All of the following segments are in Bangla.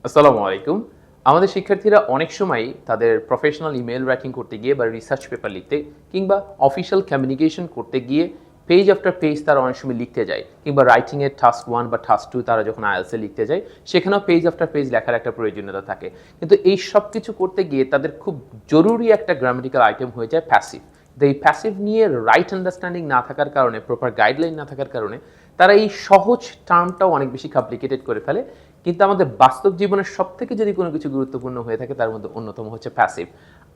আসসালামু আলাইকুম। আমাদের শিক্ষার্থীরা অনেক সময়ই তাদের প্রফেশনাল ইমেইল রাইটিং করতে গিয়ে বা রিসার্চ পেপার লিখতে কিংবা অফিসিয়াল কমিউনিকেশন করতে গিয়ে পেজ আফটার পেজ তারা অনেক সময় লিখতে যায়, কিংবা রাইটিংয়ের টাস্ক 1 বা টাস্ক 2 তারা যখন আইএলটিএস লিখতে যায় সেখানেও পেজ আফটার পেজ লেখার একটা প্রয়োজনীয়তা থাকে। কিন্তু এই সব কিছু করতে গিয়ে তাদের খুব জরুরি একটা গ্রামাটিক্যাল আইটেম হয়ে যায় প্যাসিভ। এই প্যাসিভ নিয়ে রাইট আন্ডারস্ট্যান্ডিং না থাকার কারণে, প্রপার গাইডলাইন না থাকার কারণে তারা এই সহজ টার্মটাও অনেক বেশি কমপ্লিকেটেড করে ফেলে। কিন্তু আমাদের বাস্তব জীবনের সবথেকে যদি কোনো কিছু গুরুত্বপূর্ণ হয়ে থাকে তার মধ্যে অন্যতম হচ্ছে প্যাসিভ।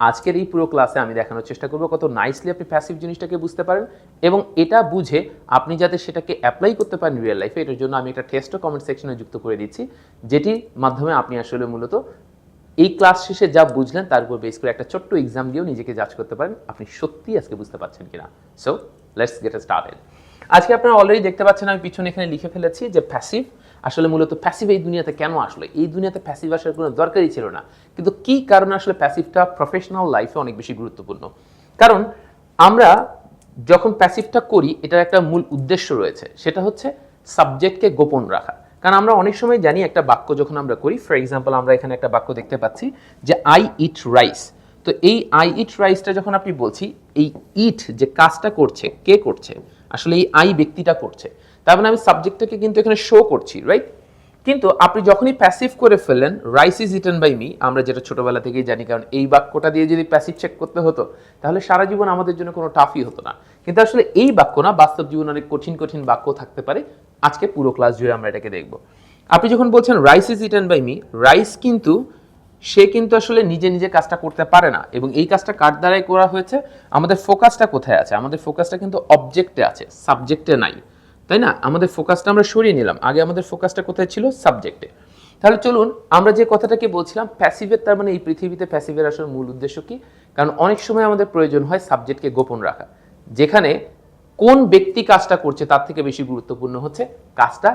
আজকের এই পুরো ক্লাসে আমি দেখানোর চেষ্টা করব কত নাইসলি আপনি প্যাসিভ জিনিসটাকে বুঝতে পারেন, এবং এটা বুঝে আপনি যাতে সেটাকে অ্যাপ্লাই করতে পারেন রিয়েল লাইফে। এটার জন্য আমি একটা টেস্টও কমেন্ট সেকশনে যুক্ত করে দিচ্ছি, যেটির মাধ্যমে আপনি আসলে মূলত এই ক্লাস শেষে যা বুঝলেন তার উপর বেস করে একটা ছোট্ট এক্সাম দিয়েও নিজেকে জাজ করতে পারেন আপনি সত্যিই আজকে বুঝতে পারছেন কিনা। So let's get started. আজকে আপনারা অলরেডি দেখতে পাচ্ছেন আমি পিছনে এখানে লিখে ফেলেছি যে প্যাসিভ আসলে মূলত প্যাসিভ এই দুনিয়াতে কেন আসলো। এই দুনিয়াতে প্যাসিভ আসার কোনো দরকারই ছিল না, কিন্তু কি কারণে আসলে প্যাসিভটা প্রফেশনাল লাইফে অনেক বেশি গুরুত্বপূর্ণ। কারণ আমরা যখন প্যাসিভটা করি এটার একটা মূল উদ্দেশ্য রয়েছে, সেটা হচ্ছে সাবজেক্টকে গোপন রাখা। কারণ আমরা অনেক সময় জানি একটা বাক্য যখন আমরা করি, ফর এক্সাম্পল আমরা এখানে একটা বাক্য দেখতে পাচ্ছি যে আই ইট রাইস। তো এই আই ইট রাইসটা যখন আপনি বলছি, এই ইট যে কাজটা করছে কে করছে, আসলে এই আই ব্যক্তিটা করছে, তার মানে আমি সাবজেক্টটাকে কিন্তু এখানে শো করছি, রাইট? কিন্তু আপনি যখনই প্যাসিভ করে ফেললেন rice is eaten by me, আমরা যেটা ছোটবেলা থেকেই জানি, কারণ এই বাক্যটা দিয়ে যদি প্যাসিভ চেক করতে হতো তাহলে সারা জীবন আমাদের জন্য কোনো টাফই হতো না। কিন্তু আসলে এই বাক্য না, বাস্তব জীবনে অনেক কঠিন কঠিন বাক্য থাকতে পারে। আজকে পুরো ক্লাস জুড়ে আমরা এটাকে দেখব। আপনি যখন বলছেন rice is eaten by me, rice কিন্তু সে কিন্তু আসলে নিজে নিজে কাজটা করতে পারে না, এবং এই কাজটা কার দ্বারাই করা হয়েছে। আমাদের ফোকাসটা কোথায় আছে? আমাদের ফোকাসটা কিন্তু অবজেক্টে আছে, সাবজেক্টে নাই, তাই না? আমাদের ফোকাসটা আমরা সরিয়ে নিলাম, আগে আমাদের ফোকাসটা কোথায় ছিল? সাবজেক্টে। তাহলে চলুন আমরা যে কথাটাকে বলছিলাম প্যাসিভের, তার মানে এই পৃথিবীতে প্যাসিভের আসলে মূল উদ্দেশ্য কি? কারণ অনেক সময় আমাদের প্রয়োজন হয় সাবজেক্টকে গোপন রাখা, যেখানে কোন ব্যক্তি কাজটা করছে তার থেকে বেশি গুরুত্বপূর্ণ হচ্ছে কাজটা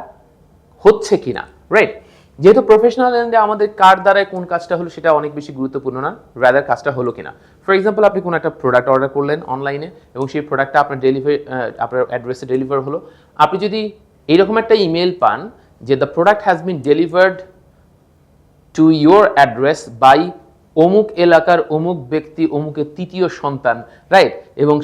হচ্ছে কিনা, রাইট? যেহেতু প্রফেশনাল এন্ডে আমাদের কার দ্বারায় কোন কাজটা হলো সেটা অনেক বেশি গুরুত্বপূর্ণ না, রাদার কাজটা হলো কিনা। ফর এক্সাম্পল আপনি কোনো একটা প্রোডাক্ট অর্ডার করলেন অনলাইনে এবং সেই প্রোডাক্টটা আপনার আপনার অ্যাড্রেসে ডেলিভার হলো। আপনি যদি এইরকম একটা ইমেল পান যে the product has been delivered to your address by অমুক এলাকার অমুক ব্যক্তি অমুকের তৃতীয় সন্তান, রাইট, এবং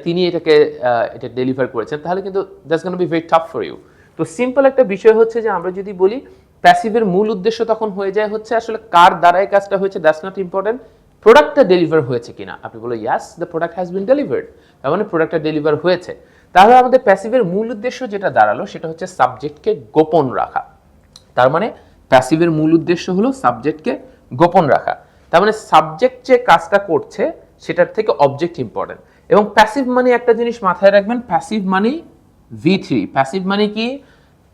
তিনি এটা ডেলিভার করেছেন, তাহলে কিন্তু that's gonna be very tough for you. তো সিম্পল একটা বিষয় হচ্ছে যে আমরা যদি বলি প্যাসিভের মূল উদ্দেশ্য তখন হয়ে যায় হচ্ছে আসলে কার দ্বারাই কাজটা হয়েছে, দ্যাটস নট ইম্পর্টেন্ট, প্রোডাক্টটা ডেলিভার হয়েছে কিনা। আপনি বলো ইয়াস the product has been delivered, তার মানে প্রোডাক্টটা ডেলিভার হয়েছে। তাহলে আমাদের প্যাসিভের মূল উদ্দেশ্য যেটা দাঁড়ালো সেটা হচ্ছে সাবজেক্টকে গোপন রাখা। তার মানে প্যাসিভের মূল উদ্দেশ্য হলো সাবজেক্টকে গোপন রাখা। তার মানে সাবজেক্ট যে কাজটা করছে সেটার থেকে অবজেক্ট ইম্পর্টেন্ট। এবং প্যাসিভ মানে একটা জিনিস মাথায় রাখবেন, প্যাসিভ মানে V3। প্যাসিভ মানে কি?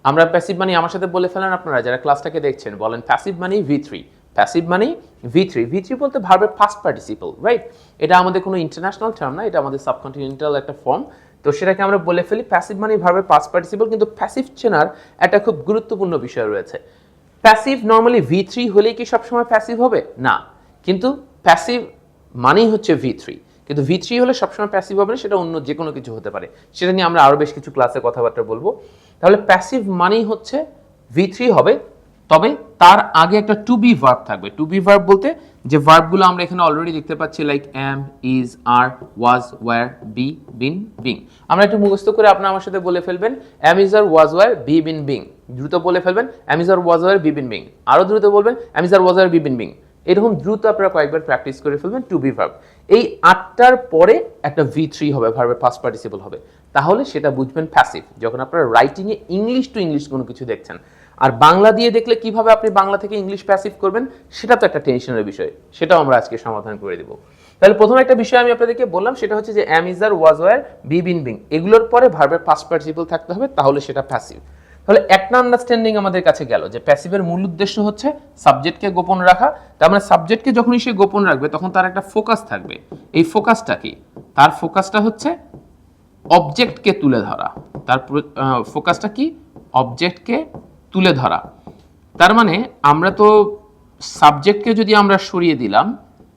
আমরা প্যাসিভ মানে আমার সাথে বলে ফেলেন আপনারা যারা ক্লাসটাকে দেখছেন, বলেন প্যাসিভ মানে V3। প্যাসিভ মানে V3। V3 বলতে ভার্বের পাস্ট পার্টিসিপল, রাইট? এটা আমাদের কোনো ইন্টারন্যাশনাল টার্ম না, এটা আমাদের সাবকন্টিনেন্টাল একটা ফর্ম। তো সেটাকে আমরা বলে ফেলি প্যাসিভ মানে ভার্বের পাস্ট পার্টিসিপল। কিন্তু প্যাসিভ চেনার একটা খুব গুরুত্বপূর্ণ বিষয় রয়েছে। প্যাসিভ নর্মালি V3 হলেই কি সবসময় প্যাসিভ হবে? না, কিন্তু প্যাসিভ মানেই হচ্ছে V3, কিন্তু V3 হলে সবসময় প্যাসিভ হবে না, সেটা অন্য যে কোনো কিছু হতে পারে। সেটা নিয়ে আমরা আরও বেশ কিছু ক্লাসে কথাবার্তা বলবো। তাহলে প্যাসিভ মানেই হচ্ছে V3 হবে, তবে তার আগে একটা টু বি ভার্ব থাকবে। টু বি ভার্ব বলতে যে ভার্বগুলো আমরা এখানে অলরেডি দেখতে পাচ্ছি, like am, is, are, was, were, be, been, being. আমরা একটু মুখস্থ করে আপনারা আমার সাথে বলে ফেলবেন am, is, are, was, were, be, been, being. দ্রুত বলে ফেলবেন am, is, are, was, were, be, been, being. আরও দ্রুত বলবেন am, is, are, was, were, be, been, being. এরকম দ্রুত আপনারা কয়েকবার প্র্যাকটিস করে ফেলবেন টু বি ভার্ব। এই 8টার পরে একটা V3 হবে, ভার্বের পাস্ট পার্টিসিপল হবে, তাহলে সেটা বুঝবেন প্যাসিভ। যখন আপনারা রাইটিংয়ে ইংলিশ টু ইংলিশ কোনো কিছু দেখছেন, আর বাংলা দিয়ে দেখলে কিভাবে আপনি বাংলা থেকে ইংলিশ প্যাসিভ করবেন সেটা তো একটা টেনশনের বিষয়, সেটাও আমরা আজকে সমাধান করে দেব। তাহলে প্রথম একটা বিষয় আমি আপনাদেরকে বললাম, সেটা হচ্ছে যে am, is, are, was, were, be, been, being, এগুলোর পরে ভার্বের পাস্ট পার্টিসিপল থাকতে হবে, তাহলে সেটা প্যাসিভ। তাহলে একটা আন্ডারস্ট্যান্ডিং আমাদের কাছে গেল যে প্যাসিভের মূল উদ্দেশ্য হচ্ছে সাবজেক্টকে গোপন রাখা। তার মানে সাবজেক্টকে যখনই সে গোপন রাখবে তখন তার একটা ফোকাস থাকবে। এই ফোকাসটা কি? তার ফোকাসটা হচ্ছে অবজেক্টকে তুলে ধরা। তার ফোকাসটা কি? অবজেক্টকে তুলে ধরা। তার মানে আমরা তো সাবজেক্টকে যদি আমরা সরিয়ে দিলাম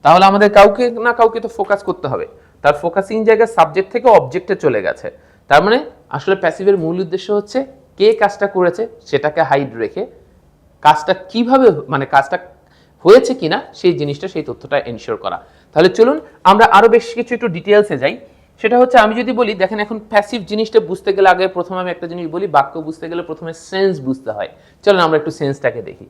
তাহলে আমাদের কাউকে না কাউকে তো ফোকাস করতে হবে। তার ফোকাসিং জায়গা সাবজেক্ট থেকে অবজেক্টে চলে গেছে। তার মানে আসলে প্যাসিভের মূল উদ্দেশ্য হচ্ছে কে কাজটা করেছে সেটাকে হাইড রেখে কাজটা কিভাবে মানে কাজটা হয়েছে কিনা সেই জিনিসটা সেই তথ্যটা এনশিওর করা। তাহলে চলুন আমরা আরো বেশ কিছু একটু ডিটেলসে যাই। সেটা হচ্ছে আমি যদি বলি দেখেন এখন প্যাসিভ জিনিসটা বুঝতে গেলে আগে প্রথমে আমি একটা জিনিস বলি, বাক্য বুঝতে গেলে প্রথমে সেন্স বুঝতে হয়। চলুন আমরা একটু সেন্সটাকে দেখি।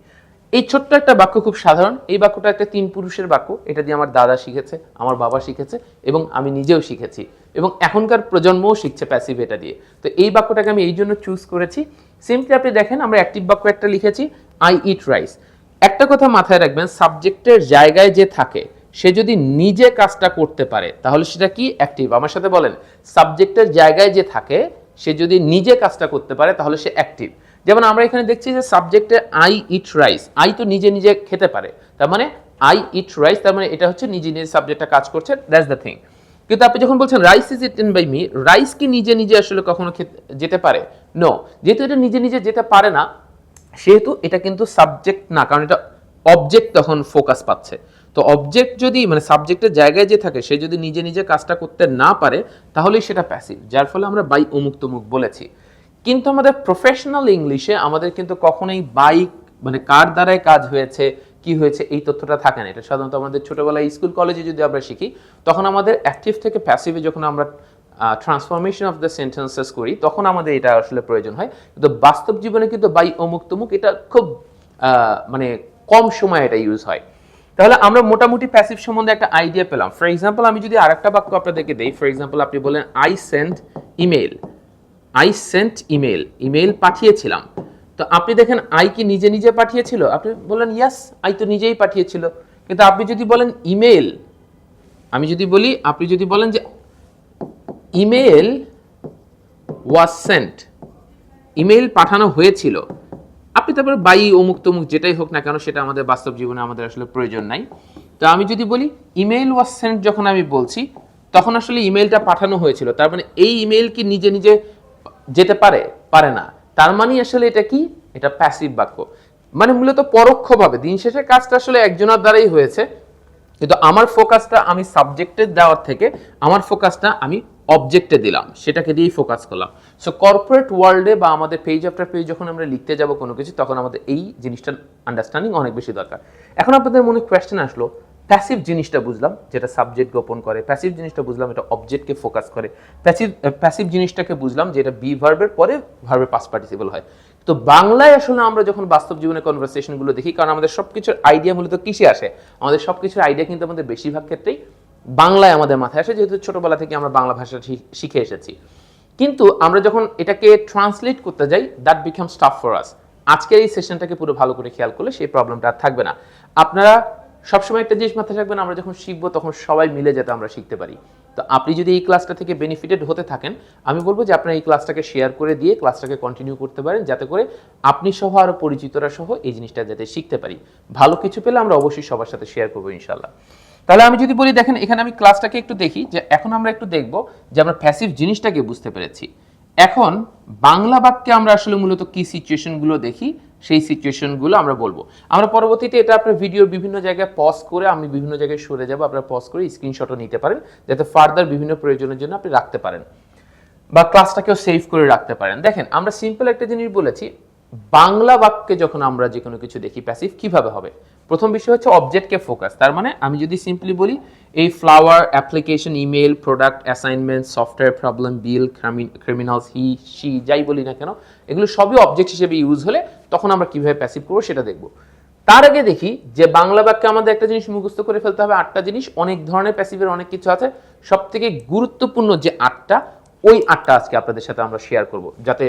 এই ছোট্ট একটা বাক্য খুব সাধারণ, এই বাক্যটা একটা 3 পুরুষের বাক্য, এটা দিয়ে আমার দাদা শিখেছে, আমার বাবা শিখেছে এবং আমি নিজেও শিখেছি এবং এখনকার প্রজন্মও শিখছে প্যাসিভ এটা দিয়ে। তো এই বাক্যটাকে আমি এই জন্য চুজ করেছি। সিম্পলি আপনি দেখেন আমরা অ্যাক্টিভ বাক্য একটা লিখেছি, আই ইট রাইস। একটা কথা মাথায় রাখবেন, সাবজেক্টের জায়গায় যে থাকে সে যদি নিজে কাজটা করতে পারে তাহলে সেটা কি অ্যাক্টিভ। আমার সাথে বলেন, সাবজেক্টের জায়গায় যে থাকে সে যদি নিজে কাজটা করতে পারে তাহলে সে অ্যাক্টিভ। যেমন আমরা এখানে দেখছি যে সাবজেক্টে আই ইট রাইস, আই তো নিজে নিজে খেতে পারে, তার মানে আই ইট রাইস, তার মানে এটা হচ্ছে নিজে নিজে সাবজেক্টটা কাজ করছে, দ্যাটস দ্য থিং। কিন্তু আপনি যখন বলছেন rice is eaten by me, rice কি নিজে নিজে আসলে কখনো যেতে পারে? নো, যেহেতু এটা নিজে নিজে যেতে পারে না সেহেতু এটা কিন্তু সাবজেক্ট না, কারণ এটা অবজেক্ট তখন ফোকাস পাচ্ছে। তো অবজেক্ট যদি মানে সাবজেক্টের জায়গায় যে থাকে সে যদি নিজে নিজে কাজটা করতে না পারে তাহলেই সেটা প্যাসিভ, যার ফলে আমরা বাই অমুক তমুক বলেছি। কিন্তু আমাদের প্রফেশনাল ইংলিশে আমাদের কিন্তু কখনোই বাই মানে কার দ্বারাই কাজ হয়েছে কি হয়েছে এই তথ্যটা থাকে না। এটা সাধারণত আমাদের ছোটবেলায় স্কুল কলেজে যদি আমরা শিখি তখন আমাদের অ্যাক্টিভ থেকে প্যাসিভে যখন আমরা ট্রান্সফরমেশন অফ দ্য সেন্টেন্সেস করি তখন আমাদের এটা আসলে প্রয়োজন হয়। কিন্তু বাস্তব জীবনে কিন্তু বাই অমুক তমুক এটা খুব মানে কম সময় এটা ইউজ হয়। তাহলে আমরা মোটামুটি প্যাসিভ সম্বন্ধে একটা আইডিয়া পেলাম। ফর এক্সাম্পল আমি যদি আরেকটা বাক্য আপনাদেরকে দেই, ফর এক্সাম্পল আপনি বলেন I send email, I sent email, email পাঠিয়েছিলাম। তো আপনি দেখেন আই কি নিজে নিজে পাঠিয়েছিল? আপনি বললেন ইয়েস, আই তো নিজেই পাঠিয়েছিল। কিন্তু আপনি যদি বলেন ইমেল, আমি যদি বলি আপনি যদি বলেন যে ইমেল ওয়াজ সেন্ট, ইমেল পাঠানো হয়েছিল, আপনি তারপরে বাই অমুক তমুক যেটাই হোক না কেন সেটা আমাদের বাস্তব জীবনে আমাদের আসলে প্রয়োজন নাই। তো আমি যদি বলি ইমেল ওয়াজ সেন্ট, যখন আমি বলছি তখন আসলে ইমেলটা পাঠানো হয়েছিল, তার মানে এই ইমেল কি নিজে নিজে যেতে পারে? পারে না। তার মানে আসলে এটা কি? এটা প্যাসিভ বাক্য, মানে মূলত পরোক্ষভাবে দিন শেষে কাজটা আসলে একজনের দ্বারাই হয়েছে, কিন্তু আমার ফোকাসটা আমি সাবজেক্টের দেওয়ার থেকে আমার ফোকাসটা আমি অবজেক্টে দিলাম, সেটাকে দিয়েই ফোকাস করলাম। সো কর্পোরেট ওয়ার্ল্ডে বা আমাদের পেজ আফটার পেজ যখন আমরা লিখতে যাব কোনো কিছু তখন আমাদের এই জিনিসটার আন্ডারস্ট্যান্ডিং অনেক বেশি দরকার। এখন আপনাদের মনে কোয়েশ্চেন আসলো, প্যাসিভ জিনিসটা বুঝলাম যেটা সাবজেক্ট গোপন করে, প্যাসিভ জিনিসটা বুঝলাম এটা অবজেক্টকে ফোকাস করে, প্যাসিভ জিনিসটাকে বুঝলাম যে এটা বি ভার্বের পরে ভার্বের পাস্ট পার্টিসিপল হয়। তো বাংলায় আসলে আমরা যখন বাস্তব জীবনে কনভারসেশনগুলো দেখি, কারণ আমাদের সবকিছুর আইডিয়া মূলত কিসে আসে? আমাদের সবকিছুর আইডিয়া কিন্তু আমাদের বেশিরভাগ ক্ষেত্রেই বাংলায় আমাদের মাথায় আসে, যেহেতু ছোটবেলা থেকে আমরা বাংলা ভাষা শিখে এসেছি। কিন্তু আমরা যখন এটাকে ট্রান্সলেট করতে যাই that becomes tough for us. আজকের এই সেশনটাকে পুরো ভালো করে খেয়াল করলে সেই প্রবলেমটা আর থাকবে না। আপনারা সবসময় একটা জিনিস মাথায় রাখবেন, আমরা যখন শিখবো তখন সবাই মিলে যাতে আমরা শিখতে পারি। তো আপনি যদি এই ক্লাসটা থেকে বেনিফিটেড হতে থাকেন আমি বলবো যে আপনারা এই ক্লাসটাকে শেয়ার করে দিয়ে ক্লাসটাকে কন্টিনিউ করতে পারেন, যাতে করে আপনি সহ আরও পরিচিতরা সহ এই জিনিসটা যাতে শিখতে পারি। ভালো কিছু পেলে আমরা অবশ্যই সবার সাথে শেয়ার করবো ইনশাল্লাহ। তাহলে আমি যদি বলি দেখেন এখানে আমি ক্লাসটাকে একটু দেখি, যে এখন আমরা একটু দেখব যে আমরা প্যাসিভ জিনিসটাকে বুঝতে পেরেছি। এখন বাংলা বাক্যে আমরা আসলে মূলত কি সিচুয়েশনগুলো দেখি সেই সিচুয়েশনগুলো আমরা বলবো। আমরা পরবর্তীতে এটা আপনার ভিডিওর বিভিন্ন জায়গায় পজ করে আমি বিভিন্ন জায়গায় সরে যাব, আপনারা পজ করে স্ক্রিনশটও নিতে পারেন যাতে ফার্দার বিভিন্ন প্রয়োজনের জন্য আপনি রাখতে পারেন বা ক্লাসটাকেও সেভ করে রাখতে পারেন। দেখেন আমরা সিম্পল একটা জিনিস বলেছি, বাংলা বাক্যে যখন আমরা যে কোনো কিছু দেখি প্যাসিভ কিভাবে হবে। প্রথম বিষয় হচ্ছে অবজেক্টকে ফোকাস। তার মানে আমি যদি সিম্পলি বলি এই flower, application, email, product, assignment, software, problem, bill, criminals, he, she, যাই বলি না কেন এগুলো সবই অবজেক্ট হিসেবে ইউজ হলে তখন আমরা কিভাবে প্যাসিভ করবো সেটা দেখবো। তার আগে দেখি যে বাংলা বাক্যে আমাদের একটা জিনিস মুখস্থ করে ফেলতে হবে, 8টা জিনিস। অনেক ধরনের প্যাসিভের অনেক কিছু আছে, সব থেকে গুরুত্বপূর্ণ যে 8টা ওই 8টা আজকে আপনাদের সাথে আমরা শেয়ার করব, যাতে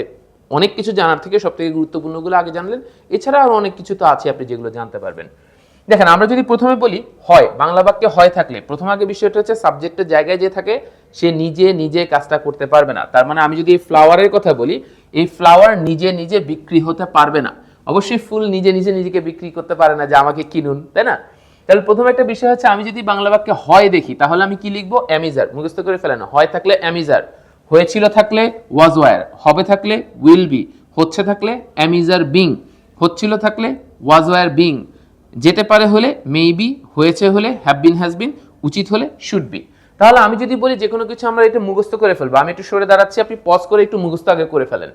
অনেক কিছু জানার থেকে সব থেকে গুরুত্বপূর্ণগুলো আগে জানলেন, এছাড়া আরো অনেক কিছু তো আছে আপনি যেগুলো জানতে পারবেন। দেখেন আমরা যদি প্রথমে বলি হয়, বাংলা বাক্যে হয় থাকলে প্রথম আগে বিষয়টা হচ্ছে সাবজেক্টের জায়গায় যে থাকে সে নিজে নিজে কাজটা করতে পারবে না। তার মানে আমি যদি এই ফ্লাওয়ারের কথা বলি, এই ফ্লাওয়ার নিজে নিজে বিক্রি হতে পারবে না। অবশ্যই ফুল নিজে নিজে নিজেকে বিক্রি করতে পারে না যে আমাকে কিনুন, তাই না? তাহলে প্রথম একটা বিষয় হচ্ছে আমি যদি বাংলা বাক্যে হয় দেখি তাহলে আমি কি লিখবো? অ্যামিজার। মুখস্থ করে ফেলেন, হয় থাকলে অ্যামিজার, হয়েছিল থাকলে ওয়াজ ওয়ার, হবে থাকলে উইল বি, হচ্ছে থাকলে অ্যামিজার বিং, হচ্ছিল থাকলে ওয়াজ ওয়ার বিং, যেতে পারে হলে মেবি, হয়েছে হলে হ্যাভ বিন হ্যাজ বিন, উচিত হলে শুড বি। তাহলে আমি যদি বলি যে কোনো কিছু আমরা এটা মুখস্থ করে ফেলবো, আমি একটু সরে দাঁড়াচ্ছি, আপনি পজ করে একটু মুখস্থ আগে করে ফেলেন।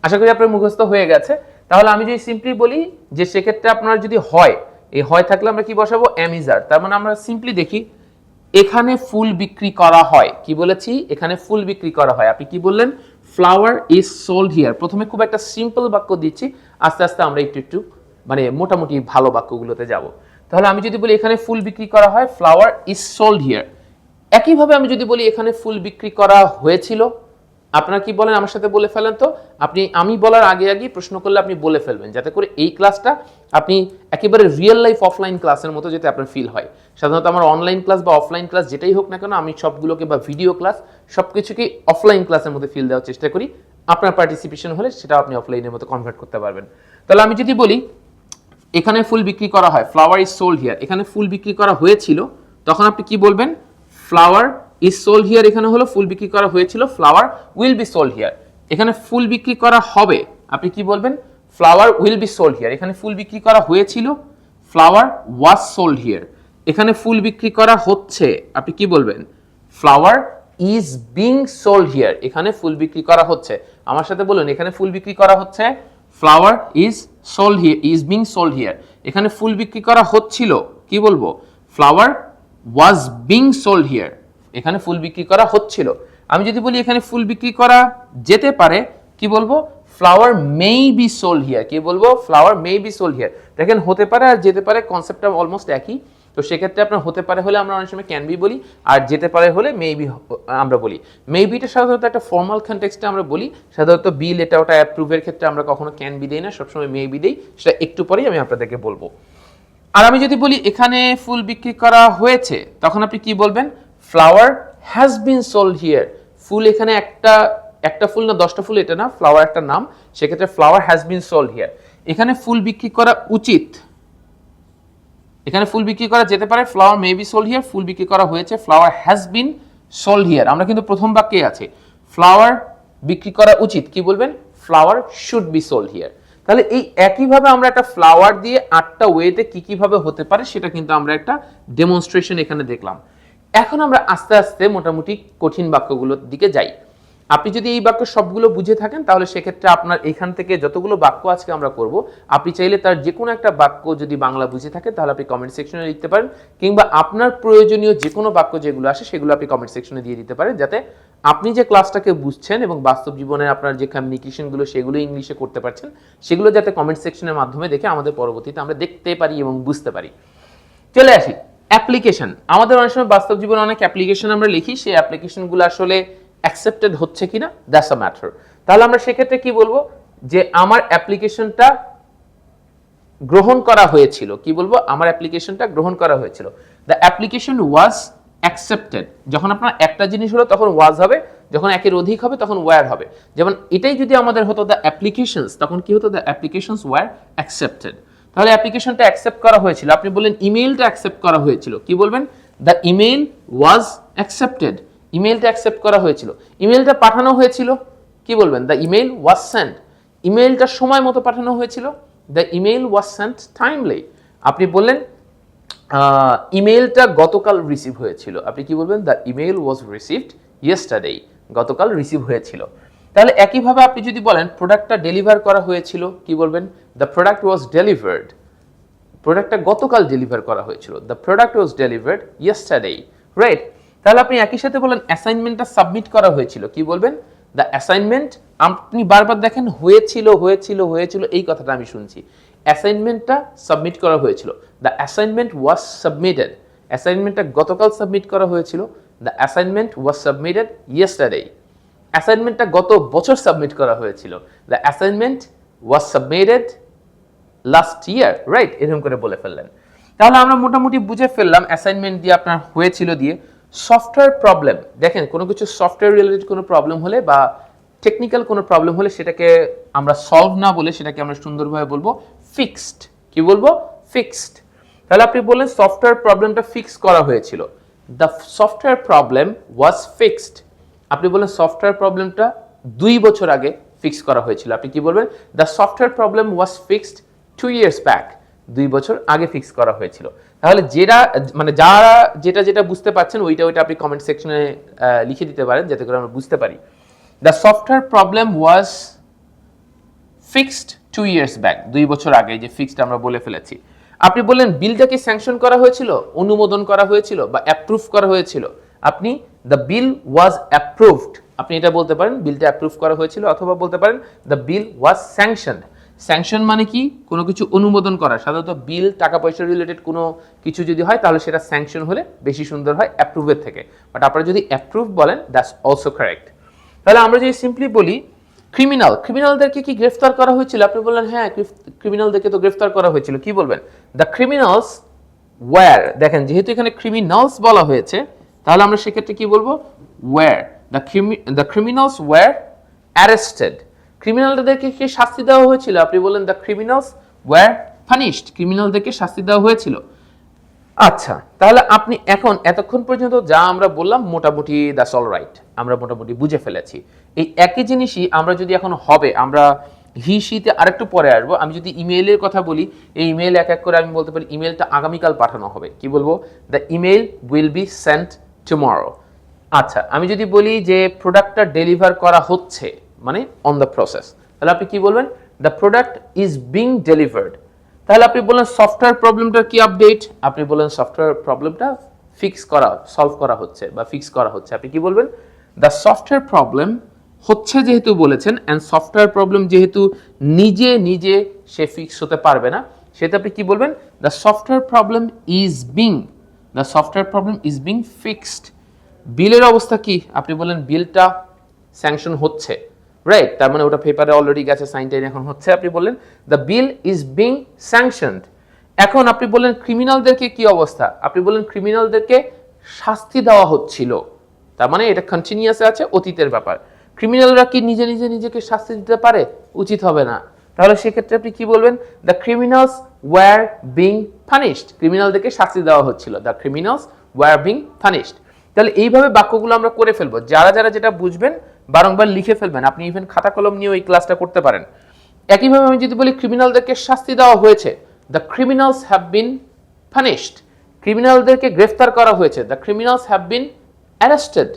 আশা করি আপনার মুখস্থ হয়ে গেছে। তাহলে আমি যদি সিম্পলি বলি যে সেক্ষেত্রে আপনার যদি হয়, এই হয় থাকলে আমরা কি বসাবো, এম ইজ আর। তার মানে আমরা সিম্পলি দেখি এখানে ফুল বিক্রি করা হয়, কি বলেছি, এখানে ফুল বিক্রি করা হয়। আপনি কি বললেন, ফ্লাওয়ার ইজ সোল্ড হিয়ার। প্রথমে খুব একটা সিম্পল বাক্য দিচ্ছি, আস্তে আস্তে আমরা একটু একটু মানে মোটামুটি ভালো বাক্যগুলোতে যাব। তাহলে আমি যদি বলি এখানে ফুল বিক্রি করা হয়, ফ্লাওয়ার ইজ সোল্ড হিয়ার। একইভাবে আমি যদি বলি এখানে ফুল বিক্রি করা হয়েছিল, আপনারা কি বলেন, আমার সাথে বলে ফেলেন তো। আপনি আমি বলার আগে আগে প্রশ্ন করলে আপনি বলে ফেলবেন, যাতে করে এই ক্লাসটা আপনি একেবারে রিয়েল লাইফ অফলাইন ক্লাসের মতো যাতে আপনার ফিল হয়। সাধারণত আমার অনলাইন ক্লাস বা অফলাইন ক্লাস যেটাই হোক না কেন, আমি সবগুলোকে বা ভিডিও ক্লাস সবকিছুকে অফলাইন ক্লাসের মধ্যে ফিল দেওয়ার চেষ্টা করি। আপনার পার্টিসিপেশন হলে সেটা আপনি অফলাইনের মতো কনভার্ট করতে পারবেন। তাহলে আমি যদি বলি এখানে ফুল বিক্রি করা হয়, ফ্লাওয়ার ইজ সোল্ড হিয়ার, এখানে ফুল বিক্রি করা হয়েছিল, তখন আপনি কি বলবেন, ফ্লাওয়ার ইজ সোল্ড হিয়ার। এখানে হলো ফুল বিক্রি করা হয়েছিল, flower will be sold here. এখানে ফুল বিক্রি করা হবে, আপনি কি বলবেন, flower will be sold here. এখানে ফুল বিক্রি করা হয়েছিল, ফ্লাওয়ার ওয়াজ সোল্ড হিয়ার। এখানে ফুল বিক্রি করা হচ্ছে, আপনি কি বলবেন, flower is being sold here. এখানে ফুল বিক্রি করা হচ্ছে, আমার সাথে বলুন, এখানে ফুল বিক্রি করা হচ্ছে, flower is sold here, is being sold here. এখানে ফুল বিক্রি করা হচ্ছিল, কি বলবো, flower was being sold here. এখানে ফুল বিক্রি করা হচ্ছিল। আমি যদি বলি এখানে ফুল বিক্রি করা যেতে পারে, কি বলবো, ফ্লাওয়ার মেই বি সোল্ড হিয়ার। কি বলবো, ফ্লাওয়ার মেই বি সোল্ড হিয়ার। দেখেন হতে পারে আর যেতে পারে কনসেপ্টটা অলমোস্ট একই। তো সেক্ষেত্রে আপনার হতে পারে হলে আমরা অনেক সময় ক্যান বি বলি, আর যেতে পারে হলে মেবি আমরা বলি। মেবিটা সাধারণত একটা ফর্মাল কনটেক্সটে আমরা বলি, সাধারণত বিল এটা ওটা অ্যাপ্রুভের ক্ষেত্রে আমরা কখনো ক্যান বি দেই না, সবসময় মেবি দেই। সেটা একটু পরেই আমি আপনাদেরকে বলবো। আর আমি যদি বলি এখানে ফুল বিক্রি করা হয়েছে, তখন আপনি কি বলবেন, flower has been sold here. ফুল এখানে একটা ফুল না 10টা ফুল এটা না, ফ্লাওয়ার একটা নাম, সেক্ষেত্রে flower has been sold here. এখানে ফুল বিক্রি করা উচিত, এখানে ফুল বিক্রি করা যেতে পারে, flower may be sold here. ফুল বিক্রি করা হয়েছে, flower has been sold here. আমরা কিন্তু প্রথম বাক্যে আছে, ফ্লাওয়ার বিক্রি করা উচিত, কি বলবেন, flower should be sold here. তাহলে এই একইভাবে আমরা একটা ফ্লাওয়ার দিয়ে 8টা ওয়েতে কি কিভাবে হতে পারে সেটা কিন্তু আমরা একটা ডেমনস্ট্রেশন এখানে দেখলাম। এখন আমরা আস্তে আস্তে মোটামুটি কঠিন বাক্যগুলোর দিকে যাই। আপনি যদি এই বাক্য সবগুলো বুঝে থাকেন, তাহলে সেক্ষেত্রে আপনার এখান থেকে যতগুলো বাক্য আজকে আমরা করব, আপনি চাইলে তার যে কোনো একটা বাক্য যদি বাংলা বুঝে থাকেন, তাহলে আপনি কমেন্ট সেকশনে লিখতে পারেন, কিংবা আপনার প্রয়োজনীয় যে কোনো বাক্য যেগুলো আসে সেগুলো আপনি কমেন্ট সেকশনে দিয়ে দিতে পারেন, যাতে আপনি যে ক্লাসটাকে বুঝছেন এবং বাস্তব জীবনে আপনার যে কমিউনিকেশনগুলো সেগুলো ইংলিশে করতে পারছেন, সেগুলো যাতে কমেন্ট সেকশনের মাধ্যমে দেখে আমাদের পরবর্তীতে আমরা দেখতে পারি এবং বুঝতে পারি। চলে আসি অ্যাপ্লিকেশন। আমাদের অনেক সময় বাস্তব জীবনে অনেক অ্যাপ্লিকেশন আমরা লিখি, সেই অ্যাপ্লিকেশনগুলো আসলে অ্যাকসেপ্টেড হচ্ছে কিনা, দ্যাটস আ ম্যাটার। তাহলে আমরা সেক্ষেত্রে কি বলবো, যে আমার অ্যাপ্লিকেশনটা গ্রহণ করা হয়েছিল, কি বলবো, আমার অ্যাপ্লিকেশনটা গ্রহণ করা হয়েছিল। The application was accepted. যখন আপনার একটা জিনিস হলো তখন ওয়াজ হবে, যখন একের অধিক হবে তখন ওয়্যার হবে। যেমন এটাই যদি আমাদের হতো দ্য অ্যাপ্লিকেশনস, তখন কি হতো, দ্য অ্যাপ্লিকেশনস ওয়্যার অ্যাকসেপ্টেড। তাহলে অ্যাপ্লিকেশনটা অ্যাকসেপ্ট করা হয়েছিল। আপনি বললেন ইমেইলটা অ্যাকসেপ্ট করা হয়েছিল, কি বলবেন, দ্য ইমেইল ওয়াজ অ্যাকসেপ্টেড। ইমেইলটা অ্যাকসেপ্ট করা হয়েছিল। ইমেইলটা পাঠানো হয়েছিল, কি বলবেন, দ্য ইমেইল ওয়াজ সেন্ট। ইমেইলটা সময় মতো পাঠানো হয়েছিল, the email was sent timely. আপনি বললেন ইমেইলটা গতকাল রিসিভ হয়েছিল, আপনি কি বলবেন, the email was received yesterday. গতকাল রিসিভ হয়েছিল। তাহলে একইভাবে আপনি যদি বলেন প্রোডাক্টটা ডেলিভার করা হয়েছিল, কি বলবেন, দ্য প্রোডাক্ট ওয়াজ ডেলিভার্ড। প্রোডাক্টটা গতকাল ডেলিভার করা হয়েছিল, the product was delivered yesterday, right. তাহলে আপনি একই সাথে বলেন অ্যাসাইনমেন্টটা সাবমিট করা হয়েছিল, কি বলবেন, দ্য অ্যাসাইনমেন্ট। আপনি বারবার দেখেন হয়েছিল হয়েছিল হয়েছিল এই কথাটা আমি শুনছি। অ্যাসাইনমেন্টটা সাবমিট করা হয়েছিল, দ্য অ্যাসাইনমেন্ট ওয়াজ সাবমিটেড। অ্যাসাইনমেন্টটা গতকাল সাবমিট করা হয়েছিল, the assignment was submitted yesterday. অ্যাসাইনমেন্টটা গত বছর সাবমিট করা হয়েছিল, the assignment was submitted last year, right. এরকম করে বলে ফেললেন। তাহলে আমরা মোটামুটি বুঝে ফেললাম অ্যাসাইনমেন্ট দিয়ে আপনার হয়েছিল দিয়ে। সফটওয়্যার প্রবলেম, দেখেন কোনো কিছু সফটওয়্যার রিলেটেড কোনো প্রবলেম হলে বা টেকনিক্যাল কোনো প্রবলেম হলে সেটাকে আমরা সলভ না বলে সেটাকে আমরা সুন্দরভাবে বলবো ফিক্সড, কি বলবো, ফিক্সড। তাহলে আপনি বললেন সফটওয়্যার প্রবলেমটা ফিক্স করা হয়েছিল, the software problem was fixed. আপনি বললেন সফটওয়্যার প্রবলেমটা 2 বছর আগে ফিক্স করা হয়েছিল, আপনি কি বলবেন, the software problem was fixed 2 years back. 2 বছর আগে ফিক্স করা হয়েছিল। তাহলে যেটা মানে যারা যেটা যেটা বুঝতে পারছেন ওইটা আপনি কমেন্ট সেকশনে লিখে দিতে পারেন, যাতে করে আমরা বুঝতে পারি। The software problem was fixed 2 years back, 2 বছর আগে যে ফিক্সড আমরা বলে ফেলেছি। আপনি বললেন বিলটাকে স্যাংশন করা হয়েছিল, অনুমোদন করা হয়েছিল বা অ্যাপ্রুভ করা হয়েছিল। আপনি দ্য বিল ওয়াজ অ্যাপ্রুভড, আপনি এটা বলতে পারেন বিলটা অ্যাপ্রুভ করা হয়েছিল, অথবা বলতে পারেন the bill was sanctioned. Sanction মানে কি? কোনো কিছু অনুমোদন করা। সাধারণত বিল টাকা পয়সা রিলেটেড কোনো কিছু যদি হয় তাহলে সেটা স্যাংশন হলে বেশি সুন্দর হয় অ্যাপ্রুভের থেকে, বাট আপনারা যদি অ্যাপ্রুভ বলেন দ্যাটস অলসো কারেক্ট। তাহলে আমরা যদি সিম্পলি বলি ক্রিমিনালদেরকে কি গ্রেফতার করা হয়েছিল? আপনি বললেন হ্যাঁ ক্রিমিনালদেরকে তো গ্রেফতার করা হয়েছিল। কি বলবেন? The criminals were. দেখেন যেহেতু এখানে ক্রিমিনালস বলা হয়েছে তাহলে আমরা সেক্ষেত্রে কি বলবো? Were. The criminals were arrested. ক্রিমিনালদেরকে কি শাস্তি দেওয়া হয়েছিল? আপনি বললেন দ্য ক্রিমিনালস ওয়্যার পানিশড। ক্রিমিনালদেরকে শাস্তি দেওয়া হয়েছিল। আচ্ছা, তাহলে আপনি এখন এতক্ষণ পর্যন্ত যা আমরা বললাম মোটামুটি দ্যাটস অল রাইট, আমরা মোটামুটি বুঝে ফেলেছি। এই একই জিনিসই আমরা যদি এখন হবে, আমরা হি শিতে আরেকটু পরে আসবো। আমি যদি ইমেইলের কথা বলি, এই ইমেইল এক এক করে আমি বলতে পারি ইমেইলটা আগামীকাল পাঠানো হবে। কি বলবো? The email will be sent tomorrow. আচ্ছা, আমি যদি বলি যে প্রোডাক্টটা ডেলিভার করা হচ্ছে, মানে অন দ্য প্রসেস, তাহলে আপনি কি বলবেন? The product is being delivered. তাহলে আপনি বললেন সফটওয়্যার প্রবলেমটার কি আপডেট? আপনি বললেন সফটওয়্যার প্রবলেমটা সলভ করা হচ্ছে বা ফিক্স করা হচ্ছে। আপনি কি বলবেন? দ্য সফটওয়্যার প্রবলেম হচ্ছে যেহেতু বলেছেন, অ্যান্ড সফটওয়্যার প্রবলেম যেহেতু নিজে নিজে সে ফিক্স হতে পারবে না, সেটা আপনি কি বলবেন? The software problem is being fixed. বিলের অবস্থা কি? আপনি বলেন বিলটা স্যাংশন হচ্ছে, রাইট? তার মানে ওটা পেপারে অলরেডি গেছে, সাইন টাইন এখন হচ্ছে। আপনি বললেন the bill is being sanctioned. এখন আপনি বললেন ক্রিমিনালদেরকে কি অবস্থা? আপনি বললেন ক্রিমিনালদেরকে শাস্তি দেওয়া হচ্ছিল। তার মানে এটা কন্টিনিউয়াস আছে, অতীতের ব্যাপার। ক্রিমিনালরা কি নিজে নিজে নিজেকে শাস্তি দিতে পারে? উচিত হবে না। তাহলে সেক্ষেত্রে আপনি কি বলবেন? The criminals were being punished. ক্রিমিনালদেরকে শাস্তি দেওয়া হচ্ছিল, the criminals were being punished. তাহলে এইভাবে বাক্যগুলো আমরা করে ফেলবো। যারা যারা যেটা বুঝবেন বারংবার লিখে ফেলবেন। আপনি ইভেন খাতা কলম নিয়েও এই ক্লাসটা করতে পারেন। একইভাবে আমি যদি বলি ক্রিমিনালদেরকে শাস্তি দেওয়া হয়েছে, the criminals have been punished. ক্রিমিনালদেরকে গ্রেফতার করা হয়েছে, the criminals have been arrested.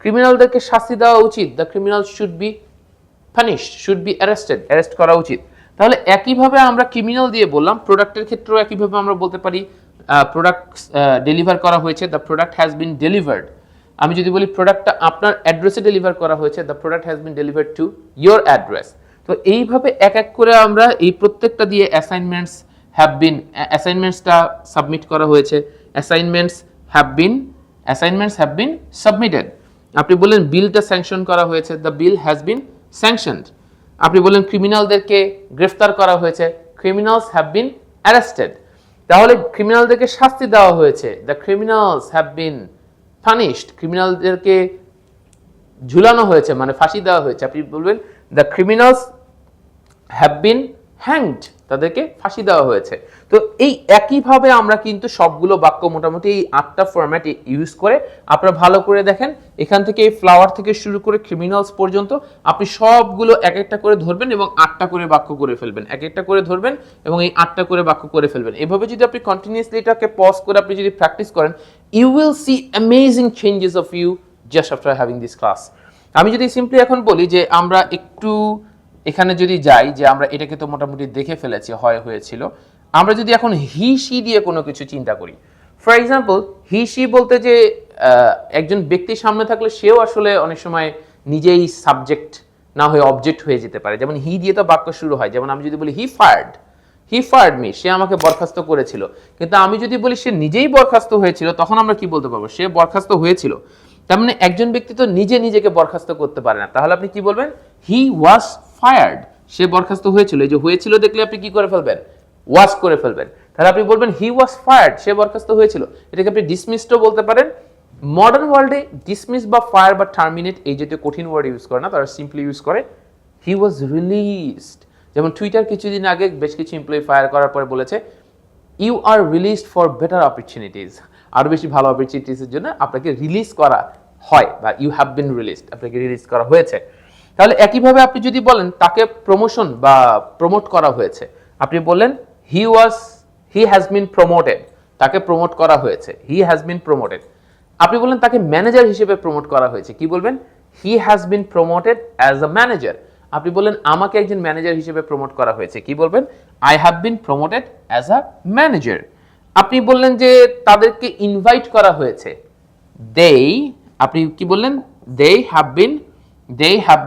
ক্রিমিনালদেরকে শাস্তি দেওয়া উচিত, the criminals should be punished, should be arrested, arrest করা উচিত। তাহলে একইভাবে আমরা ক্রিমিনাল দিয়ে বললাম। প্রোডাক্টের ক্ষেত্রেও একইভাবে আমরা বলতে পারি প্রোডাক্ট ডেলিভার করা হয়েছে, the product has been delivered. আমি যদি বলি প্রোডাক্টটা আপনার অ্যাড্রেসে ডেলিভার করা হয়েছে, the product has been delivered to your address. তো এইভাবে এক এক করে আমরা এই প্রত্যেকটা দিয়ে অ্যাসাইনমেন্টসটা সাবমিট করা হয়েছে, অ্যাসাইনমেন্টস হ্যাভ বিন সাবমিটেড। আপনি বললেন বিলটা স্যাংশন করা হয়েছে, the bill has been sanctioned. আপনি বললেন ক্রিমিনালদেরকে গ্রেফতার করা হয়েছে, ক্রিমিনালস হ্যাভ বিন অ্যারেস্টেড। তাহলে ক্রিমিনালদেরকে শাস্তি দেওয়া হয়েছে, the criminals have been punished. ক্রিমিনালদেরকে ঝুলানো হয়েছে মানে ফাঁসি দেওয়া হয়েছে। আপনি বলবেন the criminals have been hanged. তাদেরকে ফাঁসি দেওয়া হয়েছে। তো এই একইভাবে আমরা কিন্তু সবগুলো বাক্য মোটামুটি এই 8টা ফরম্যাট ইউজ করে, আপনারা ভালো করে দেখেন এখান থেকে এই ফ্লাওয়ার থেকে শুরু করে ক্রিমিনালস পর্যন্ত আপনি সবগুলো এক একটা করে ধরবেন এবং 8টা করে বাক্য করে ফেলবেন। এক একটা করে ধরবেন এবং এই 8টা করে বাক্য করে ফেলবেন। এভাবে যদি আপনি কন্টিনিউয়াসলি এটাকে পজ করে আপনি যদি প্র্যাকটিস করেন, you will see amazing changes of you just after having this class. আমি যদি সিম্পলি এখন বলি যে আমরা একটু এখানে যদি যাই, যে আমরা এটাকে তো মোটামুটি দেখে ফেলেছি, হয়েছিল। আমরা যদি এখন হি সি দিয়ে কোনো কিছু চিন্তা করি, ফর এক্সাম্পল হি সি বলতে যে একজন ব্যক্তির সামনে থাকলে সেও আসলে অনেক সময় নিজেই সাবজেক্ট না হয়ে অবজেক্ট হয়ে যেতে পারে। যেমন হি দিয়ে তো বাক্য শুরু হয়। যেমন আমি যদি বলি হি ফায়ার্ড মি, সে আমাকে বরখাস্ত করেছিল। কিন্তু আমি যদি বলি সে নিজেই বরখাস্ত হয়েছিল, তখন আমরা কি বলতে পারবো? সে বরখাস্ত হয়েছিল। তার মানে একজন ব্যক্তি তো নিজে নিজেকে বরখাস্ত করতে পারে না। তাহলে আপনি কি বলবেন? হি ওয়াজ ফায়ার্ড, সে বরখাস্ত হয়েছিল। এই যে হয়েছিল দেখলে আপনি কি করে ফেলবেন? ওয়াজ করে ফেলবেন। তাহলে আপনি বলবেন হি ওয়াজ ফায়ার্ড, সে বরখাস্ত হয়েছিল। এটাকে আপনি ডিসমিসডও বলতে পারেন। মডার্ন ওয়ার্ল্ডে ডিসমিস বা ফায়ার বা টার্মিনেট এই জাতীয় কঠিন ওয়ার্ড ইউজ করে না, তারা সিম্পলি ইউজ করে হি ওয়াজ রিলিজড। যেমন টুইটার কিছুদিন আগে বেশ কিছু এমপ্লয়ি ফায়ার করার পরে বলেছে you are released for better opportunities, আরো বেশি ভালো অপরচুনিটিসের জন্য আপনাকে রিলিজ করা হয়, বা ইউ হ্যাভ বিন রিলিজড, আপনাকে রিলিজ করা হয়েছে। তাহলে একইভাবে আপনি যদি বলেন তাকে প্রমোশন বা প্রমোট করা হয়েছে, আপনি বললেন হি হ্যাজ বিন প্রমোটেড, তাকে প্রমোট করা হয়েছে, হি হ্যাজ বিন প্রমোটেড। আপনি বললেন তাকে ম্যানেজার হিসেবে প্রমোট করা হয়েছে, কি বলবেন? He has been promoted as a manager. আপনি বললেন আমাকে একজন ম্যানেজার হিসেবে প্রমোট করা হয়েছে, কি বলবেন? I have been promoted as a manager. আপনি বললেন যে তাদেরকে ইনভাইট করা হয়েছে, দেই, আপনি কি বললেন? দে হ্যাভ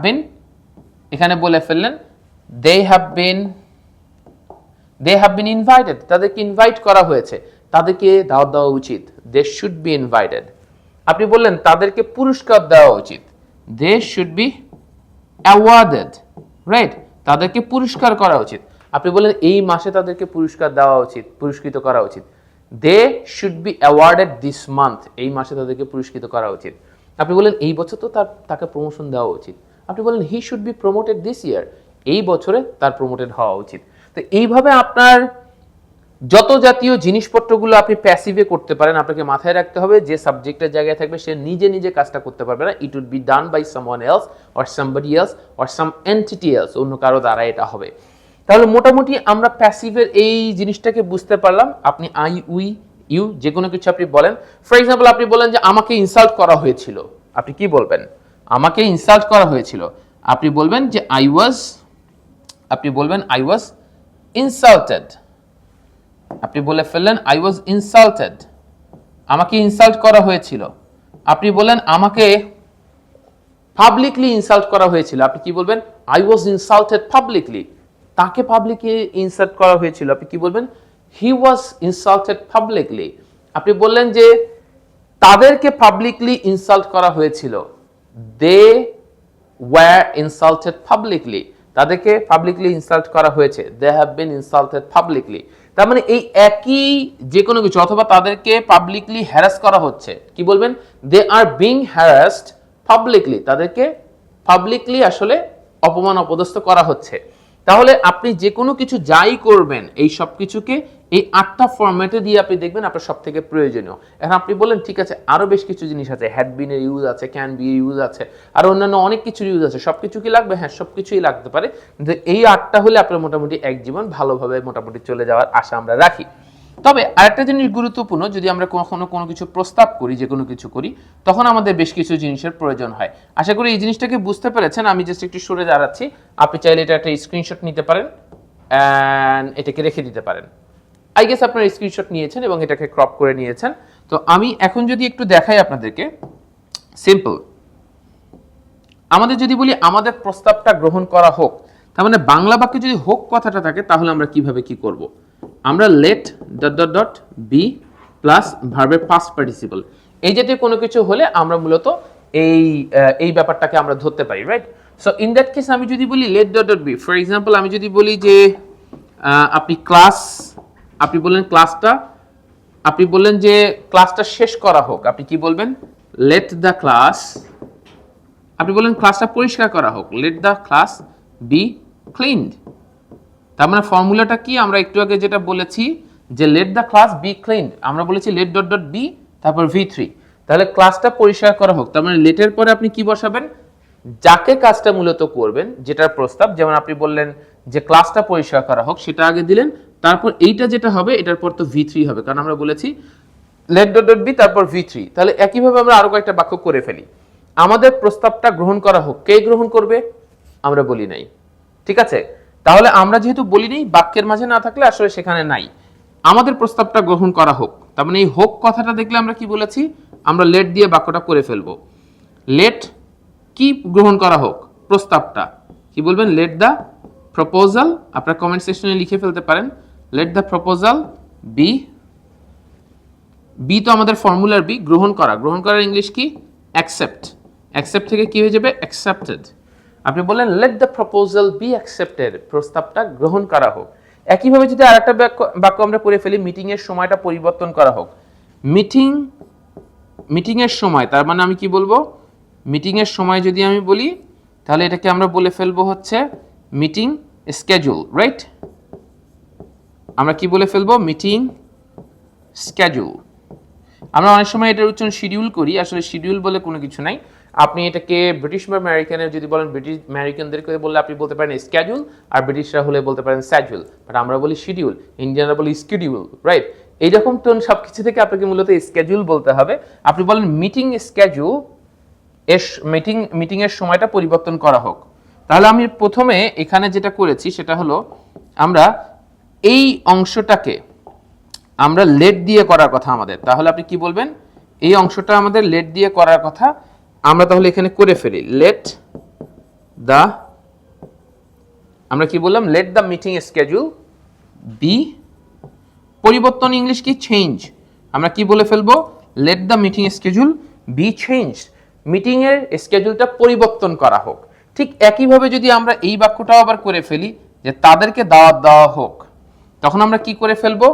বিন, এখানে বলে ফেললেন দে হ্যাভ বিন ইনভাইটেড, তাদেরকে ইনভাইট করা হয়েছে, তাদেরকে দাওয়াত দেওয়া উচিত, দে শুড বি ইনভাইটেড। আপনি বললেন তাদেরকে পুরস্কার দেওয়া উচিত, they should be awarded, right? তাদেরকে পুরস্কার করা উচিত। আপনি বললেন এই মাসে তাদেরকে পুরস্কার দেওয়া উচিত, পুরস্কৃত করা উচিত, they should be awarded this month, এই মাসে তাদেরকে পুরস্কৃত করা উচিত। আপনি বললেন এই বছর তো তাকে প্রমোশন দেওয়া উচিত। আপনি বললেন he should be promoted this ইয়ার, এই বছরে তার প্রমোটেড হওয়া উচিত। তো এইভাবে আপনার যত জাতীয় জিনিসপত্রগুলো আপনি প্যাসিভে করতে পারেন, আপনাকে মাথায় রাখতে হবে যে সাবজেক্টের জায়গায় থাকবে সে নিজে নিজে কাজটা করতে পারবে না, it would be done by someone else or somebody else or some entity else, অন্য কারো দ্বারা এটা হবে। তাহলে মোটামুটি আমরা প্যাসিভের এই জিনিসটাকে বুঝতে পারলাম। আপনি আই, উই, ইউ যে কোনো কিছু আপনি বলেন। ফর এক্সাম্পল আপনি বলেন যে আমাকে ইনসাল্ট করা হয়েছিল, আপনি কি বলবেন? আমাকে ইনসাল্ট করা হয়েছিল, আপনি বলবেন যে আই ওয়াজ ইনসাল্টেড। আপনি বলে ফেললেন আই ওয়াজ ইনসাল্টেড, আমাকে ইনসাল্ট করা হয়েছিল। আপনি বলেন আমাকে পাবলিকলি ইনসাল্ট করা হয়েছিল, আপনি কি বলবেন? I was insulted publicly. তাকে পাবলিকলি ইনসাল্ট করা হয়েছিল, আপনি কি বলবেন? He was insulted publicly. আপনি বললেন যে তাদেরকে পাবলিকলি ইনসাল্ট করা হয়েছিল, দে ওয়্যার ইনসাল্টেড পাবলিকলি, তাদেরকে পাবলিকলি ইনসাল্ট করা হয়েছে, they have been insulted publicly. তার মানে এই একই যে কোনো কিছু, অথবা তাদেরকে পাবলিকলি হ্যারাস করা হচ্ছে, কি বলবেন? দে আর বিং হ্যারাসড পাবলিকলি, তাদেরকে পাবলিকলি আসলে অপমান অপদস্থ করা হচ্ছে। তাহলে আপনি যে কোনো কিছু যাই করবেন এই সব কিছুকে এই 8টা ফরম্যাটে দিয়ে আপনি দেখবেন আপনার সব থেকে প্রয়োজনীয়। এখন আপনি বলেন ঠিক আছে আরো বেশ কিছু জিনিস আছে, হ্যাড বিন এর ইউজ আছে, ক্যান বি এর ইউজ আছে, আর অন্যান্য অনেক কিছু ইউজ আছে, সবকিছু কি লাগবে? হ্যাঁ, সবকিছুই লাগতে পারে, কিন্তু এই 8টা হলে আপনার মোটামুটি এক জীবন ভালোভাবে মোটামুটি চলে যাওয়ার আশা আমরা রাখি। তবে আরেকটা জিনিস গুরুত্বপূর্ণ, যদি আমরা কখনো কোনো কিছু প্রস্তাব করি, যে কোনো কিছু করি, তখন আমাদের বেশ কিছু জিনিসের প্রয়োজন হয়। আশা করি এই জিনিসটাকে বুঝতে পেরেছেন। আমি জাস্ট একটু সরে দাঁড়াচ্ছি, আপনি চাইলে এটা একটা স্ক্রিনশট নিতে পারেন অ্যান্ড এটাকে রেখে দিতে পারেন। আই গেস আপনার স্ক্রিনশট নিয়েছেন এবং এটাকে ক্রপ করে নিয়েছেন। তো আমি এখন যদি একটু দেখাই আপনাদেরকে, সিম্পল, আমাদের যদি বলি আমাদের প্রস্তাবটা গ্রহণ করা হোক, তার মানে বাংলা বাক্যে যদি হোক কথাটা থাকে, তাহলে আমরা কিভাবে কি করব? আমরা let dot dot dot be plus ভার্বের পাস্ট পার্টিসিপল, এই জাতীয় কোনো কিছু হলে আমরা মূলত এই ব্যাপারটাকে আমরা ধরতে পারি, right? So in that case আমি যদি বলি let dot dot be, for example আমি যদি বলি যে আপনি বললেন ক্লাসটা, আপনি বললেন যে ক্লাসটা শেষ করা হোক, আপনি কি বলবেন? লেট দ্য ক্লাস, আপনি বললেন ক্লাসটা পরিষ্কার করা হোক, let the class B cleaned. তার মানে ফর্মুলাটা কি? আমরা একটু আগে যেটা বলেছি যে let the class B cleaned, আমরা বলেছি লেট ডট ডট বি তারপর V3, তাহলে ক্লাসটা পরিষ্কার করা হোক। তার মানে লেটের পরে আপনি কি বসাবেন? যাকে কাজটা মূলত করবেন, যেটার প্রস্তাব, যেমন আপনি বললেন যে ক্লাসটা পরিষ্কার করা হোক, সেটা আগে দিলেন, তারপর এইটা যেটা হবে এটার পর তো V3 হবে, কারণ আমরা বলেছি লেট ডট ডট বি তারপর V3। তাহলে একইভাবে আমরা আরো কয়েকটা বাক্য করে ফেলি। আমাদের প্রস্তাবটা গ্রহণ করা হোক, কে গ্রহণ করবে? আমরা বলি নাই, ঠিক আছে? তাহলে আমরা যেহেতু বলি নাই, বাক্যের মাঝে না থাকলে আসলে সেখানে নাই। আমাদের প্রস্তাবটা গ্রহণ করা হোক, তার মানে এই হোক কথাটা দেখলে আমরা কি বলেছি? আমরা লেট দিয়ে বাক্যটা করে ফেলবো। লেট কি গ্রহণ করা হোক? প্রস্তাবটা। কি বলবেন? লেট দ্য প্রপোজাল, আপনারা কমেন্ট সেকশনে লিখে ফেলতে পারেন, let the proposal be, be তো আমাদের ফর্মুলার বি, গ্রহণ করা, গ্রহণ করার ইংলিশ কি? অ্যাকসেপ্ট, অ্যাকসেপ্ট থেকে কি হয়ে যাবে? অ্যাকসেপ্টেড। আপনি বললেন late the proposal be accepted, প্রস্তাবটা গ্রহণ করা হোক। একইভাবে যদি আরেকটা বাক্য আমরা করে ফেলি, মিটিং এর সময়টা পরিবর্তন করা হোক, মিটিং এর সময়, তার মানে আমি কি বলবো? মিটিং এর সময় যদি আমি বলি, তাহলে এটাকে আমরা বলে ফেলবো হচ্ছে মিটিং স্কেডিউল, রাইট? আমরা কি বলে ফেলবো? Meeting schedule. আমরা অনেক সময় এটার উচ্চারণ শিডিউল করি, আসলে শিডিউল বলে কোনো কিছু নাই। আপনি এটাকে ব্রিটিশ বা আমেরিকানের যদি বলেন, ব্রিটিশ আমেরিকানদেরকে বললে আপনি বলতে পারেন স্কেডিউল, আর ব্রিটিশরা হলে বলতে পারেন স্যাজুয়াল, বাট আমরা বলি শিডিউল, ইন্ডিয়ানরা বলি স্কেডিউল, রাইট? এইরকম টোন সবকিছু থেকে আপনাকে মূলত স্কেডিউল বলতে হবে। আপনি বলেন মিটিং স্কেডিউল, মিটিং এর সময়টা পরিবর্তন করা হোক। তাহলে আমি প্রথমে এখানে যেটা করেছি সেটা হলো আমরা এই অংশটাকে আমরা লেট দিয়ে করার কথা আমাদের, তাহলে আপনি কি বলবেন, এই অংশটা আমাদের লেট দিয়ে করার কথা, আমরা তাহলে এখানে করে ফেলি লেট দা, আমরা কি বললাম, let the meeting schedule be, পরিবর্তন ইংলিশ কি, চেঞ্জ, আমরা কি বলে ফেলবো, let the meeting schedule be change, meeting এর স্কেডিউলটা পরিবর্তন করা হোক। ঠিক একইভাবে যদি আমরা এই বাক্যটাও আবার করে ফেলি যে তাদেরকে দাওয়াত দেওয়া হোক, তখন আমরা কি করে ফেলবো,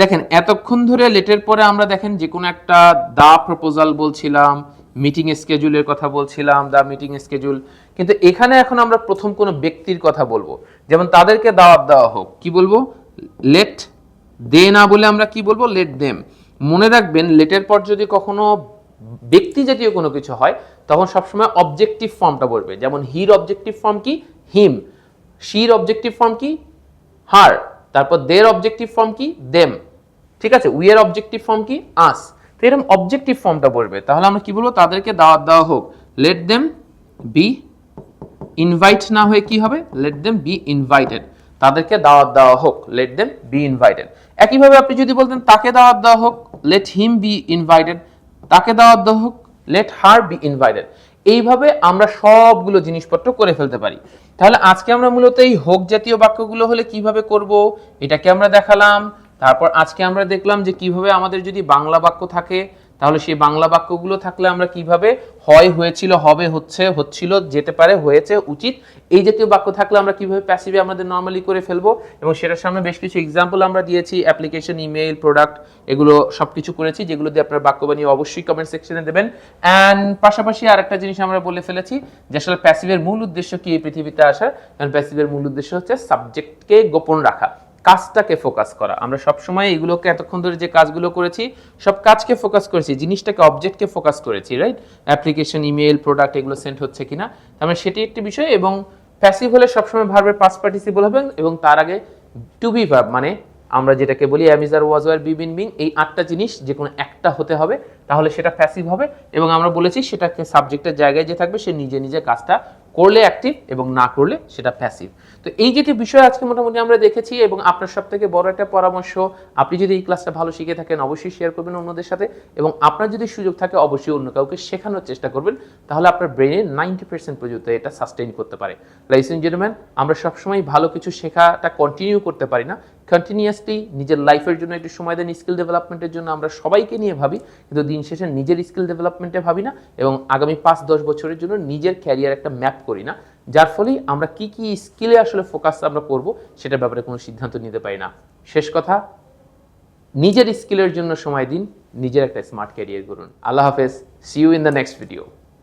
দেখেন এতক্ষণ ধরে লেটের পরে আমরা দেখেন যে কোনো একটা দা প্রপোজাল বলছিলাম, মিটিং স্কেডিউলের কথা বলছিলাম, দা মিটিং স্কেডিউল, কিন্তু এখানে এখন আমরা প্রথম কোনো ব্যক্তির কথা বলবো, যেমন তাদেরকে দাওয়াত দেওয়া হোক, কি বলবো, লেট দে, না বলে আমরা কি বলবো, লেট দেম। মনে রাখবেন লেটের পর যদি কখনো ব্যক্তি জাতীয় কোনো কিছু হয় তখন সবসময় অবজেক্টিভ ফর্মটা বলবে, যেমন হির অবজেক্টিভ ফর্ম কি, হিম, শির অবজেক্টিভ ফর্ম কি, হার, তারপর দের অবজেক্টিভ ফর্ম কি, দেম, ঠিক আছে, উই এর অবজেক্টিভ ফর্ম কি, আস, তো এরকম অবজেক্টিভ ফর্মটা বলবে। তাহলে আমরা কি বলবো, তাদেরকে দাওয়াত দেওয়া হোক, লেট দেম বি ইনভাইট, না হয়ে কি হবে, লেট দেম বি ইনভাইটেড, তাদেরকে দাওয়াত দেওয়া হোক, লেট দেম বি ইনভাইটেড। একইভাবে আপনি যদি বলতেন তাকে দাওয়াত দেওয়া হোক, লেট হিম বি ইনভাইটেড, তাকে দাওয়াত দেওয়া হোক, লেট হার বি ইনভাইটেড। এইভাবে আমরা সবগুলো জিনিসপত্র করে ফেলতে পারি। তাহলে আজকে আমরা মূলত এই হোক জাতীয় বাক্যগুলো হলে কিভাবে করব এটাকে আমরা দেখালাম। তারপর আজকে আমরা দেখলাম যে কিভাবে আমাদের যদি বাংলা বাক্য থাকে তাহলে সেই বাংলা বাক্যগুলো থাকলে আমরা কিভাবে হয়, হয়েছিল, হবে, হচ্ছে, হচ্ছিল, যেতে পারে, হয়েছে, উচিত, এই জাতীয় বাক্য থাকলে আমরা কিভাবে প্যাসিভে আমাদের নরমালি করে ফেলবো, এবং সেটার সামনে বেশ কিছু এক্সাম্পল আমরা দিয়েছি, অ্যাপ্লিকেশন, ইমেইল, প্রোডাক্ট, এগুলো সবকিছু করেছি, যেগুলো দিয়ে আপনার বাক্য বানিয়ে অবশ্যই কমেন্ট সেকশনে দেবেন। অ্যান্ড পাশাপাশি আরেকটা জিনিস আমরা বলে ফেলেছি যে আসলে প্যাসিভের মূল উদ্দেশ্য কি এই পৃথিবীতে আসার, কারণ প্যাসিভের মূল উদ্দেশ্য হচ্ছে সাবজেক্টকে গোপন রাখা, কাজটাকে ফোকাস করা। আমরা সবসময় এগুলোকে এতক্ষণ ধরে যে কাজগুলো করেছি সব কাজকে ফোকাস করেছি, জিনিসটাকে, অবজেক্টকে ফোকাস করেছি, রাইট, অ্যাপ্লিকেশন, ইমেল, প্রোডাক্ট এগুলো সেন্ড হচ্ছে কিনা, তার মানে সেটি একটি বিষয়। এবং প্যাসিভ হলে সবসময় ভার্বের পাস্ট পার্টিসিপল হবে এবং তার আগে টু বি ভার্ব, মানে আমরা যেটাকে বলি am, is, are, was, were, be, been, being, এই 8টা জিনিস যে কোনো একটা হতে হবে, তাহলে সেটা প্যাসিভ হবে। এবং আমরা বলেছি সেটাকে সাবজেক্টের জায়গায় যে থাকবে সে নিজে নিজে কাজটা করলে অ্যাক্টিভ এবং না করলে সেটা প্যাসিভ। তো এই যেটি বিষয় আজকে মোটামুটি আমরা দেখেছি, এবং আপনার সব থেকে বড় একটা পরামর্শ, আপনি যদি এই ক্লাসটা ভালো শিখে থাকেন অবশ্যই শেয়ার করবেন অন্যদের সাথে, এবং আপনার যদি সুযোগ থাকে অবশ্যই অন্য কাউকে শেখানোর চেষ্টা করবেন, তাহলে আপনার ব্রেনের 90% পর্যন্ত এটা সাস্টেইন করতে পারে। লাইস এন্ড জেন্টলম্যান, আমরা সবসময় ভালো কিছু শেখাটা কন্টিনিউ করতে পারি না, কন্টিনিউয়াসলি নিজের লাইফের জন্য একটু সময় দেন, স্কিল ডেভেলপমেন্টের জন্য আমরা সবাইকে নিয়ে ভাবি, কিন্তু দিন শেষে নিজের স্কিল ডেভেলপমেন্টে ভাবি না, এবং আগামী 5-10 বছরের জন্য নিজের ক্যারিয়ার একটা ম্যাপ করি না, যার ফলে আমরা কি কি স্কিলে আসলে ফোকাস আমরা করব সেটার ব্যাপারে কোনো সিদ্ধান্ত নিতে পারি না। শেষ কথা, নিজের স্কিলের জন্য সময় দিন, নিজের একটা স্মার্ট ক্যারিয়ার করুন। আল্লাহ হাফেজ, see you in the next video.